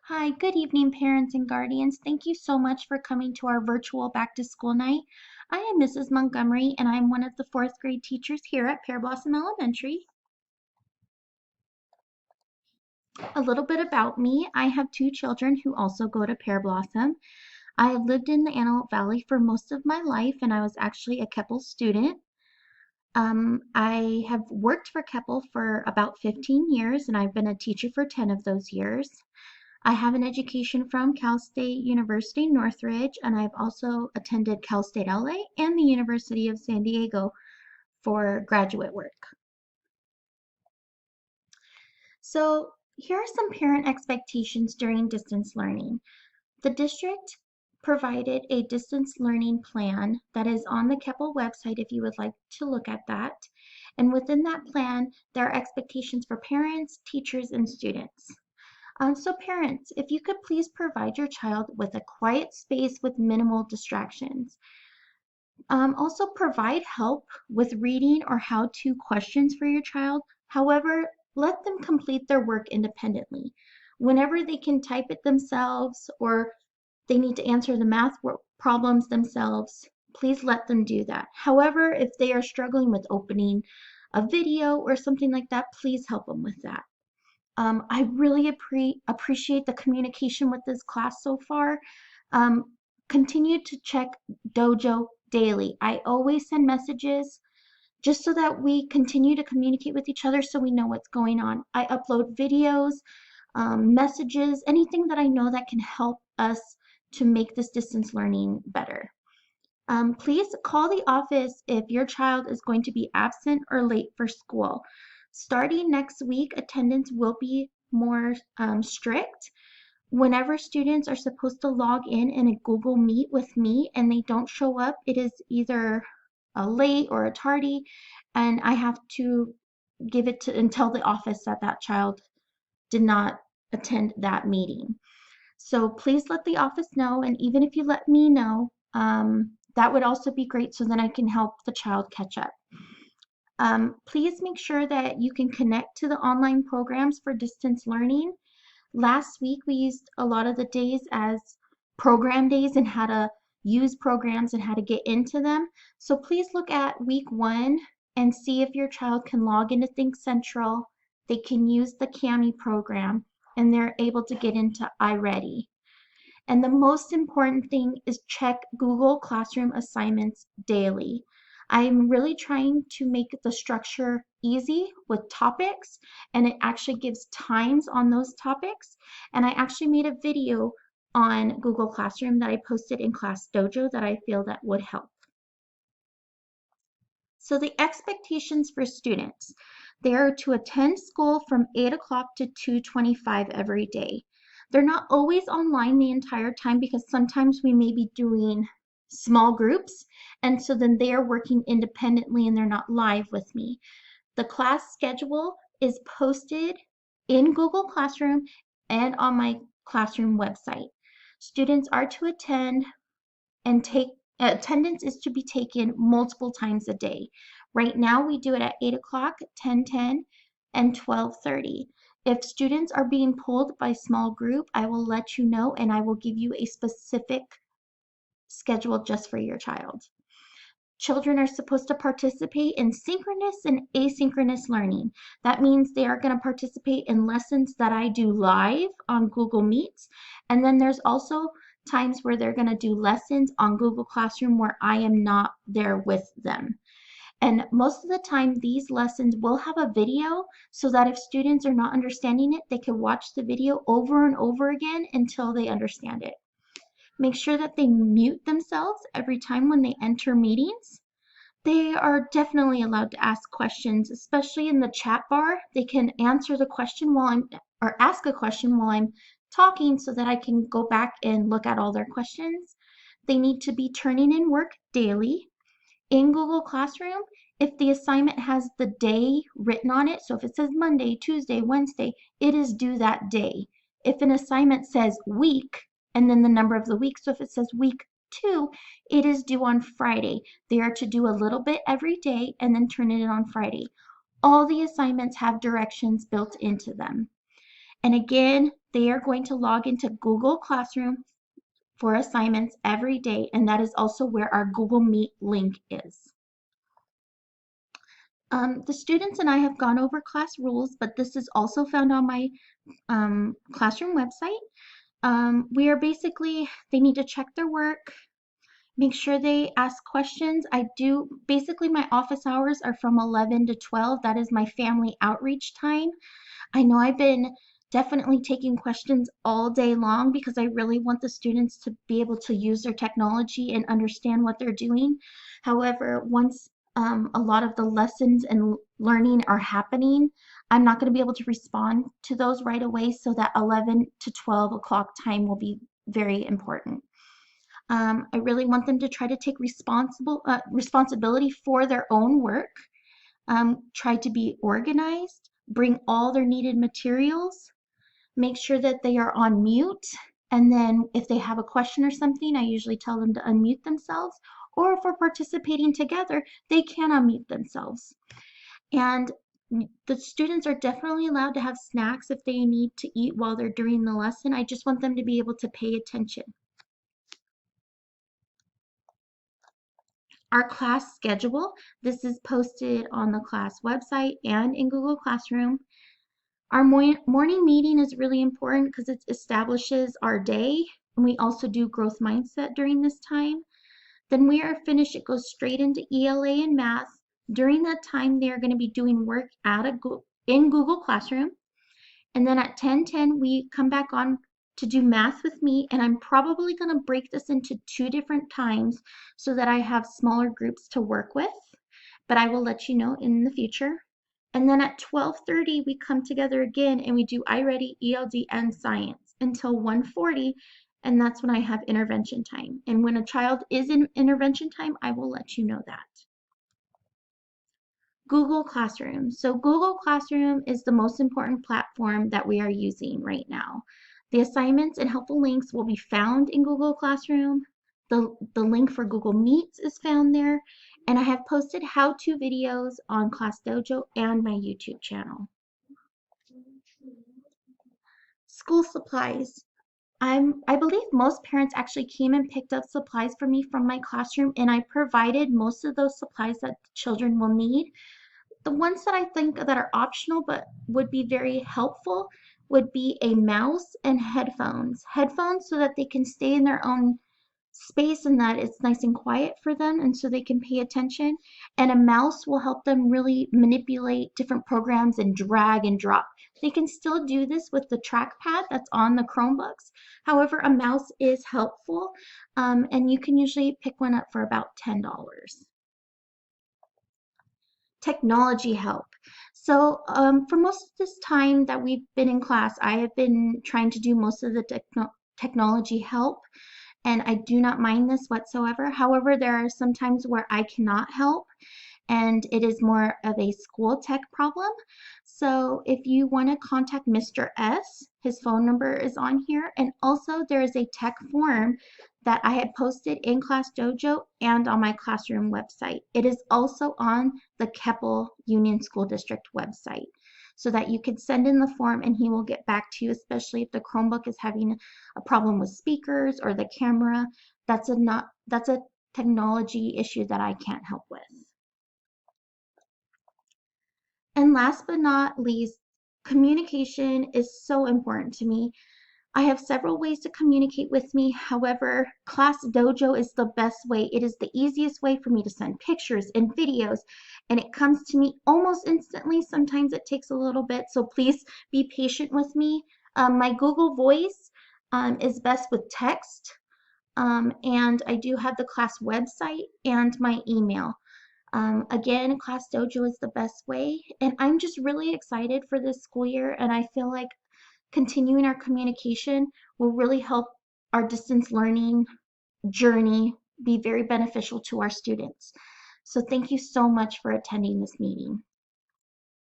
Hi, good evening, parents and guardians. Thank you so much for coming to our virtual back to school night. I am Mrs. Montgomery, and I'm one of the fourth grade teachers here at Pear Blossom Elementary. A little bit about me. I have two children who also go to Pear Blossom. I have lived in the Antelope Valley for most of my life, and I was actually a Keppel student. I have worked for Keppel for about 15 years, and I've been a teacher for 10 of those years. I have an education from Cal State University Northridge, and I've also attended Cal State LA and the University of San Diego for graduate work. So here are some parent expectations during distance learning. The district provided a distance learning plan that is on the Keppel website if you would like to look at that. And within that plan, there are expectations for parents, teachers, and students. So parents, if you could please provide your child with a quiet space with minimal distractions. Also provide help with reading or how-to questions for your child. However, let them complete their work independently. Whenever they can type it themselves or they need to answer the math problems themselves, please let them do that. However, if they are struggling with opening a video or something like that, please help them with that. I really appreciate the communication with this class so far. Um, Continue to check Dojo daily. I always send messages just so that we continue to communicate with each other so we know what's going on. I upload videos, messages, anything that I know that can help us to make this distance learning better. Please call the office if your child is going to be absent or late for school. Starting next week, attendance will be more strict. Whenever students are supposed to log in a Google Meet with me and they don't show up, it is either a late or a tardy, and I have to give it to and tell the office that that child did not attend that meeting. So please let the office know, and even if you let me know, that would also be great so then I can help the child catch up. Please make sure that you can connect to the online programs for distance learning. Last week, we used a lot of the days as program days and how to use programs and how to get into them. So please look at week 1 and see if your child can log into Think Central. They can use the Cami program and they're able to get into iReady. And the most important thing is check Google Classroom assignments daily. I'm really trying to make the structure easy with topics, and it actually gives times on those topics. And I actually made a video on Google Classroom that I posted in Class Dojo that I feel that would help. So the expectations for students, they are to attend school from 8 o'clock to 2:25 every day. They're not always online the entire time because sometimes we may be doing small groups, and so then they are working independently and they're not live with me. The class schedule is posted in Google Classroom and on my classroom website. Students are to attend and take attendance is to be taken multiple times a day. Right now we do it at 8 o'clock, 10:10, and 12:30. If students are being pulled by small group, I will let you know and I will give you a specific schedule just for your child. Children are supposed to participate in synchronous and asynchronous learning. That means they are going to participate in lessons that I do live on Google Meets. And then there's also times where they're going to do lessons on Google Classroom where I am not there with them. And most of the time, these lessons will have a video so that if students are not understanding it, they can watch the video over and over again until they understand it. Make sure that they mute themselves every time when they enter meetings. They are definitely allowed to ask questions, especially in the chat bar. They can answer the question or ask a question while I'm talking so that I can go back and look at all their questions. They need to be turning in work daily. In Google Classroom, if the assignment has the day written on it, so if it says Monday, Tuesday, Wednesday, it is due that day. If an assignment says week and then the number of the week, so if it says week 2, it is due on Friday. They are to do a little bit every day and then turn it in on Friday. All the assignments have directions built into them. And again, they are going to log into Google Classroom for assignments every day, and that is also where our Google Meet link is. The students and I have gone over class rules, but this is also found on my classroom website. We are basically, they need to check their work, make sure they ask questions. Basically my office hours are from 11 to 12. That is my family outreach time. I know I've been definitely taking questions all day long because I really want the students to be able to use their technology and understand what they're doing. However, once a lot of the lessons and learning are happening, I'm not going to be able to respond to those right away, so that 11 to 12 o'clock time will be very important. I really want them to try to take responsibility for their own work, try to be organized, bring all their needed materials, make sure that they are on mute, and then if they have a question or something, I usually tell them to unmute themselves, or if we're participating together, they can unmute themselves. And the students are definitely allowed to have snacks if they need to eat while they're during the lesson. I just want them to be able to pay attention. Our class schedule, this is posted on the class website and in Google Classroom. Our morning meeting is really important because it establishes our day, and we also do growth mindset during this time. Then we are finished, it goes straight into ELA and math. During that time, they are going to be doing work in Google Classroom. And then at 10:10, we come back on to do math with me, and I'm probably going to break this into 2 different times so that I have smaller groups to work with, but I will let you know in the future. And then at 12:30, we come together again and we do iReady, ELD, and science until 1:40, and that's when I have intervention time. And when a child is in intervention time, I will let you know that. Google Classroom. So Google Classroom is the most important platform that we are using right now. The assignments and helpful links will be found in Google Classroom. The link for Google Meets is found there. And I have posted how-to videos on Class Dojo and my YouTube channel. School supplies. I believe most parents actually came and picked up supplies for me from my classroom, and I provided most of those supplies that children will need. The ones that I think that are optional but would be very helpful would be a mouse and headphones. Headphones so that they can stay in their own space and that it's nice and quiet for them and so they can pay attention. And a mouse will help them really manipulate different programs and drag and drop. They can still do this with the trackpad that's on the Chromebooks. However, a mouse is helpful, and you can usually pick one up for about $10. Technology help. So for most of this time that we've been in class, I have been trying to do most of the technology help, and I do not mind this whatsoever. However, there are some times where I cannot help, and it is more of a school tech problem. So if you want to contact Mr. S, his phone number is on here, and also there is a tech form that I had posted in Class Dojo and on my classroom website. It is also on the Keppel Union School District website, so that you can send in the form and he will get back to you, especially if the Chromebook is having a problem with speakers or the camera. That's a technology issue that I can't help with. And last but not least, communication is so important to me. I have several ways to communicate with me. However, Class Dojo is the best way. It is the easiest way for me to send pictures and videos, and it comes to me almost instantly. Sometimes it takes a little bit, so please be patient with me. My Google Voice is best with text, and I do have the class website and my email. Again, Class Dojo is the best way, and I'm just really excited for this school year, and I feel like continuing our communication will really help our distance learning journey be very beneficial to our students. So thank you so much for attending this meeting.